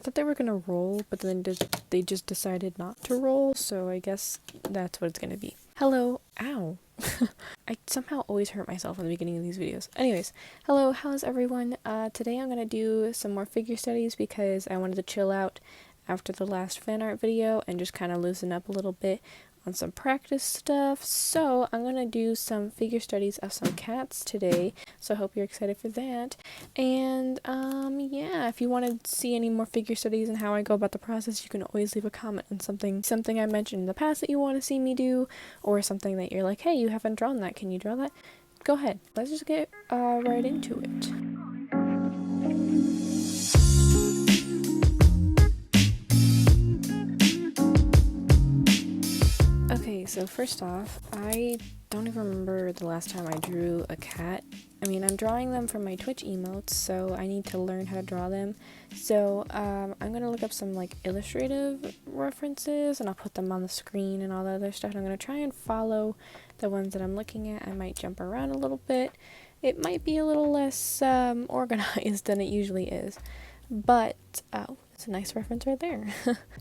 thought they were gonna roll, but then they just decided not to roll, so I guess that's what it's gonna be. Hello. Ow. I somehow always hurt myself in the beginning of these videos. Anyways, hello, how's everyone? Today I'm gonna do some more figure studies because I wanted to chill out after the last fan art video and just kind of loosen up a little bit on some practice stuff. So I'm gonna do some figure studies of some cats today, so I hope you're excited for that. And yeah, if you want to see any more figure studies and how I go about the process, you can always leave a comment on something I mentioned in the past that you want to see me do, or something that you're like, hey, you haven't drawn that, can you draw that? Go ahead, let's just get right into it. Okay, so first off, I don't even remember the last time I drew a cat. I mean, I'm drawing them from my Twitch emotes, so I need to learn how to draw them. So, I'm gonna look up some, like, illustrative references, and I'll put them on the screen and all that other stuff. And I'm gonna try and follow the ones that I'm looking at. I might jump around a little bit. It might be a little less, organized than it usually is. But, oh, it's a nice reference right there.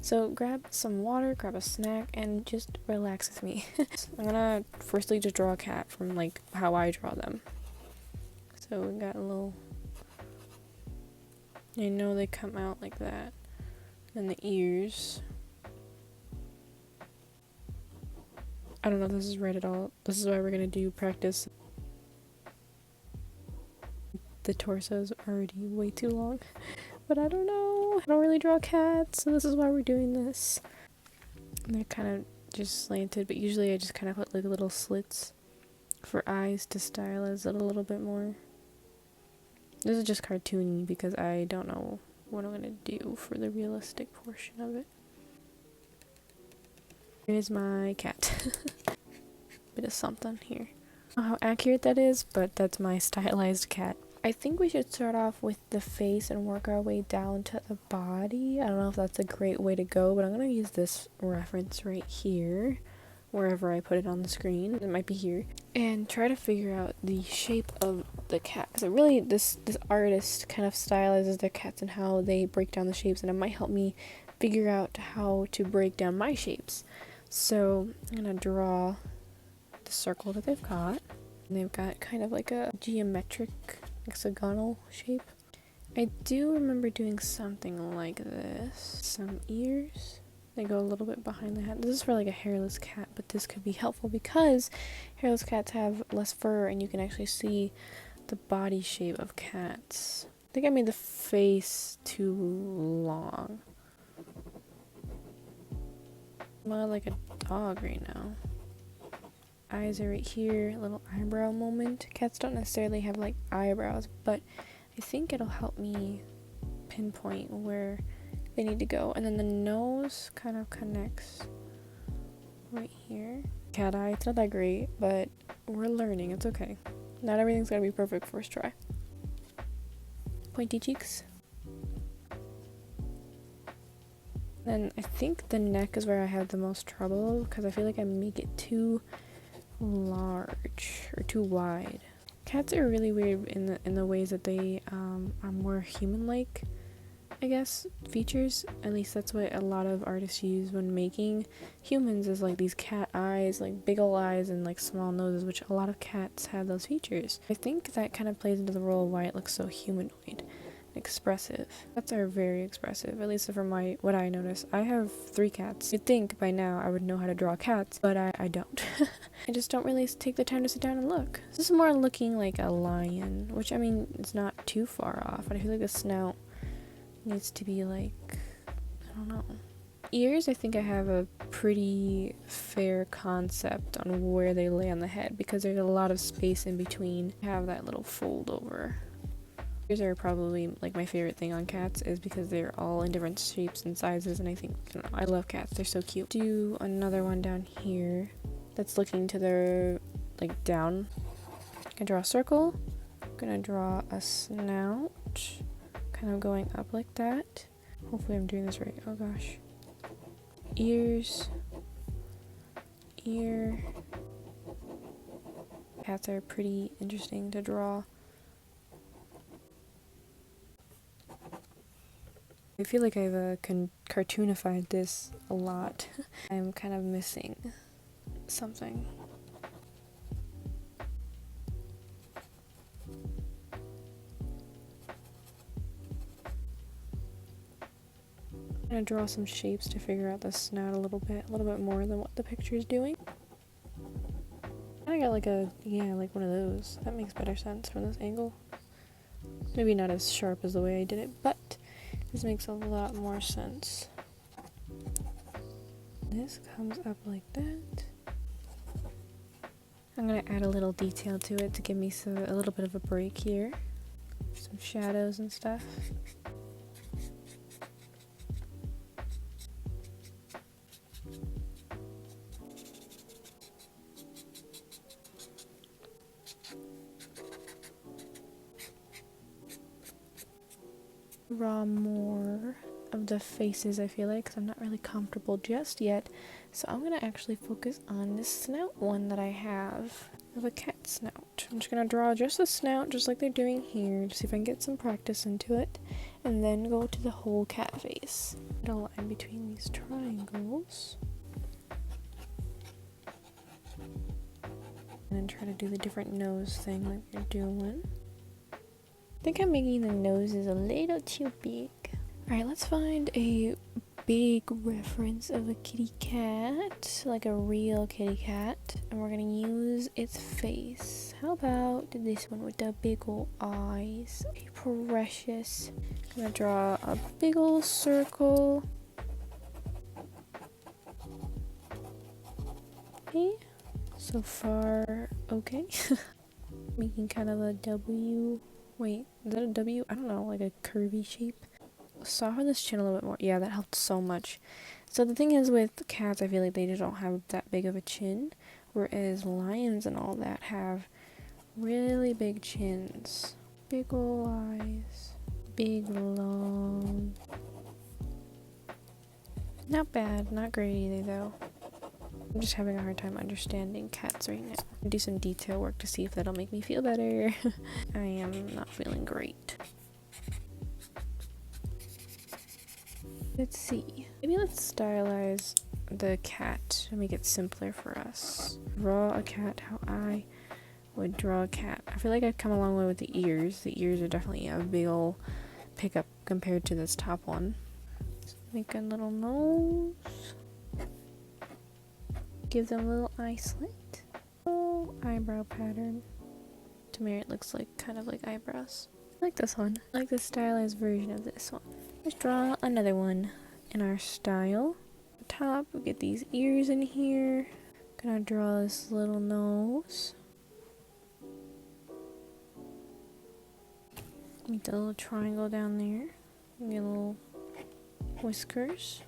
So grab some water, grab a snack, and just relax with me. I'm gonna firstly just draw a cat from, like, how I draw them. So we got a little, I know they come out like that. And the ears. I don't know if this is right at all. This is why we're gonna do practice. The torso's already way too long. But I don't know. I don't really draw cats, so this is why we're doing this. And they're kind of just slanted, but usually I just kind of put like little slits for eyes to stylize it a little bit more. This is just cartoony because I don't know what I'm gonna do for the realistic portion of it. Here's my cat. Bit of something here. I don't know how accurate that is, but that's my stylized cat. I think we should start off with the face and work our way down to the body. I don't know if that's a great way to go, but I'm going to use this reference right here, wherever I put it on the screen. It might be here. And try to figure out the shape of the cat. Because really, this artist kind of stylizes their cats and how they break down the shapes, and it might help me figure out how to break down my shapes. So I'm going to draw the circle that they've got. And they've got kind of like a geometric hexagonal shape. I do remember doing something like this. Some ears. They go a little bit behind the head. This is for like a hairless cat, but this could be helpful because hairless cats have less fur and you can actually see the body shape of cats. I think I made the face too long. More like a dog right now. Eyes are right here, little eyebrow moment. Cats don't necessarily have like eyebrows, but I think it'll help me pinpoint where they need to go. And then the nose kind of connects right here. Cat eye, it's not that great, but we're learning, it's okay. Not everything's gonna be perfect first try. Pointy cheeks. Then I think the neck is where I have the most trouble because I feel like I make it too large or too wide. Cats are really weird in the ways that they are more human-like, I guess, features. At least that's what a lot of artists use when making humans, is like these cat eyes, like big ol' eyes and like small noses, which a lot of cats have those features. I think that kind of plays into the role of why it looks so humanoid. Expressive. Cats are very expressive, at least from what I notice. I have 3 cats. You'd think by now I would know how to draw cats, but I don't. I just don't really take the time to sit down and look. This is more looking like a lion, which I mean, it's not too far off, but I feel like the snout needs to be like, I don't know. Ears, I think I have a pretty fair concept on where they lay on the head because there's a lot of space in between. I have that little fold over. Ears are probably like my favorite thing on cats is because they're all in different shapes and sizes, and I think, I don't know, I love cats, they're so cute. Do another one down here that's looking to their, like, down. I'm gonna draw a circle. I'm gonna draw a snout, kind of going up like that. Hopefully I'm doing this right. Oh gosh. Ears. Ear. Cats are pretty interesting to draw. I feel like I've cartoonified this a lot. I'm kind of missing something. I'm gonna draw some shapes to figure out the snout a little bit more than what the picture is doing. I got like like one of those. That makes better sense from this angle. Maybe not as sharp as the way I did it, but this makes a lot more sense. This comes up like that. I'm gonna add a little detail to it to give me a little bit of a break here. Some shadows and stuff. Draw more of the faces, I feel like, because I'm not really comfortable just yet. So I'm gonna actually focus on this snout one that I have of a cat snout. I'm just gonna draw just the snout, just like they're doing here, to see if I can get some practice into it, and then go to the whole cat face. Put a line between these triangles, and then try to do the different nose thing like you're doing. I think I'm making the noses a little too big. Alright, let's find a big reference of a kitty cat, like a real kitty cat, and we're gonna use its face. How about this one with the big ol' eyes? Precious. I'm gonna draw a big ol' circle. Okay, so far okay. Making kind of a W. Wait, is that a W? I don't know, like a curvy shape. Soften this chin a little bit more. Yeah, that helped so much. So the thing is with cats, I feel like they just don't have that big of a chin, whereas lions and all that have really big chins. Big ol' eyes. Big, long. Not bad, not great either though. I'm just having a hard time understanding cats right now. I'll do some detail work to see if that'll make me feel better. I am not feeling great. Let's see. Maybe let's stylize the cat to make it simpler for us. Draw a cat how I would draw a cat. I feel like I've come a long way with the ears. The ears are definitely a big ol' pickup compared to this top one. Let's make a little nose. Give them a little eye slit. Oh, eyebrow pattern. To me it looks like kind of like eyebrows. I like this one. I like the stylized version of this one. Let's draw another one in our style. Top, we get these ears in here. Gonna draw this little nose. Make the little triangle down there. Get little whiskers.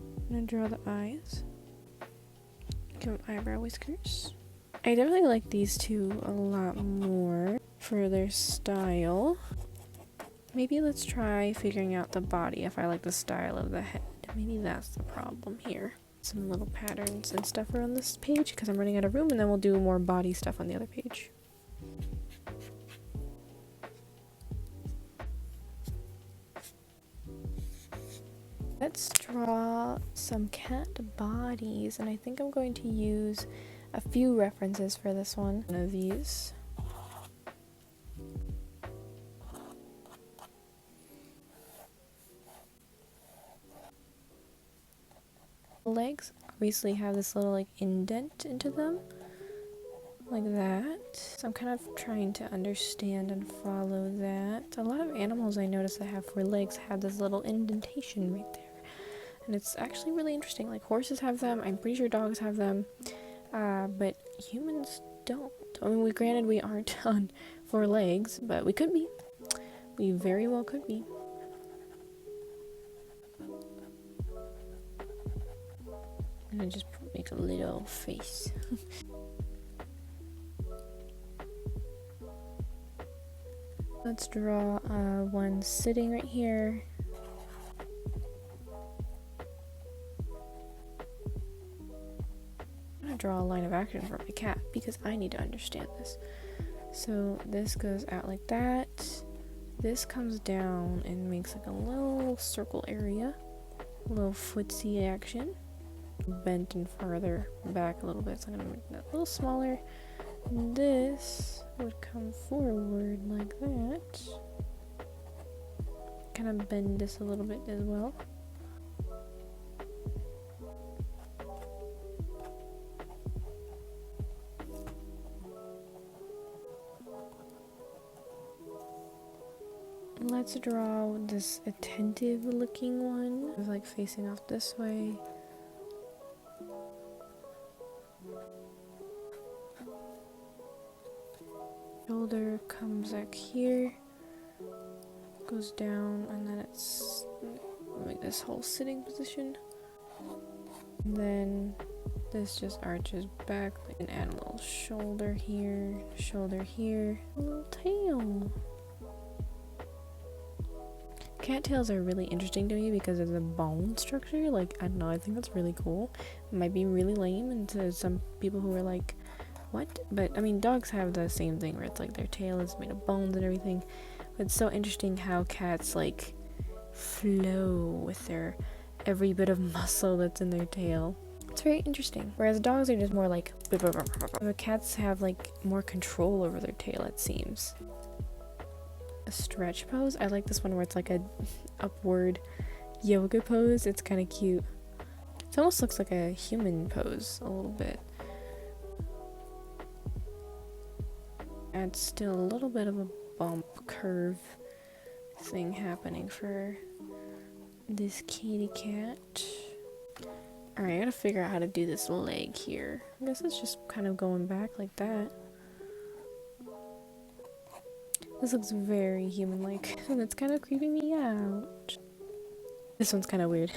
I'm gonna draw the eyes. Give them eyebrow whiskers. I definitely like these two a lot more for their style. Maybe let's try figuring out the body if I like the style of the head. Maybe that's the problem here. Some little patterns and stuff are on this page because I'm running out of room, and then we'll do more body stuff on the other page. Let's draw some cat bodies, and I think I'm going to use a few references for this one. One of these. Legs obviously have this little like indent into them, like that. So I'm kind of trying to understand and follow that. A lot of animals I notice that have 4 legs have this little indentation right there. And it's actually really interesting. Like horses have them, I'm pretty sure dogs have them, but humans don't. I mean, granted we aren't on 4 legs, but we could be. We very well could be. And I just make a little face. Let's draw one sitting right here. I'm gonna draw a line of action for my cat because I need to understand this. So this goes out like that. this comes down and makes like a little circle area, a little footsie action. Bent and farther back a little bit, so I'm gonna make that a little smaller. And this would come forward like that. Kind of bend this a little bit as well. Let's draw this attentive looking one. It's like facing off this way. Shoulder comes back here, goes down, and then it's like this whole sitting position. And then this just arches back and add a little shoulder here, a little tail. Cattails are really interesting to me because of the bone structure. Like, I don't know, I think that's really cool. It might be really lame, and to some people who are like, what? But I mean, dogs have the same thing where it's like their tail is made of bones and everything. But it's so interesting how cats like flow with their every bit of muscle that's in their tail. It's very interesting. Whereas dogs are just more like, but cats have like more control over their tail, it seems. A stretch pose. I like this one where it's like a upward yoga pose. It's kind of cute. It almost looks like a human pose a little bit. And still a little bit of a bump curve thing happening for this kitty cat. Alright, I gotta figure out how to do this leg here. I guess it's just kind of going back like that. This looks very human-like, and it's kind of creeping me out. This one's kind of weird.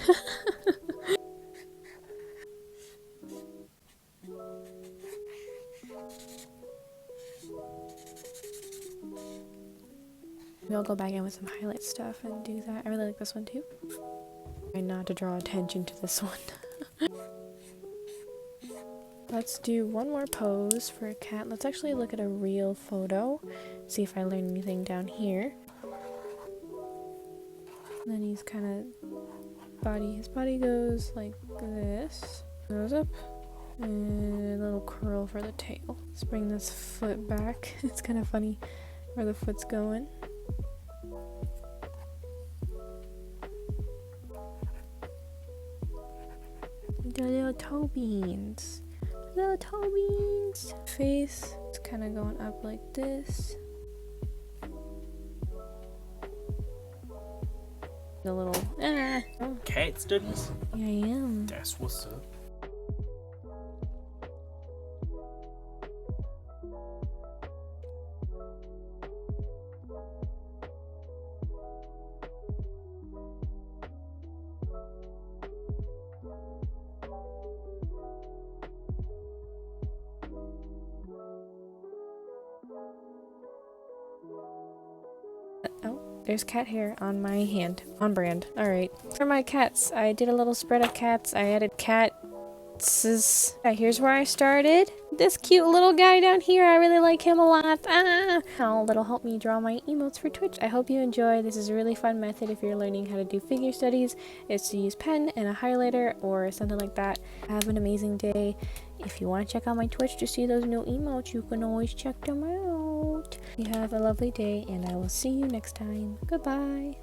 Maybe I'll go back in with some highlight stuff and do that. I really like this one too. Try not to draw attention to this one. Let's do one more pose for a cat. Let's actually look at a real photo. See if I learn anything down here. And then he's kind of his body goes like this. Goes up. And a little curl for the tail. Let's bring this foot back. It's kind of funny where the foot's going. The little toe beans. Little toe beans. Face. It's kind of going up like this. The little Cat studies? Yeah, I am. That's what's up. Oh, there's cat hair on my hand. On brand. Alright. For my cats, I did a little spread of cats. I added cats. Here's where I started. This cute little guy down here, I really like him a lot. That'll help me draw my emotes for Twitch. I hope you enjoy. This is a really fun method if you're learning how to do figure studies. It's to use pen and a highlighter or something like that. Have an amazing day. If you want to check out my Twitch to see those new emotes, you can always check them out. You have a lovely day, and I will see you next time. Goodbye.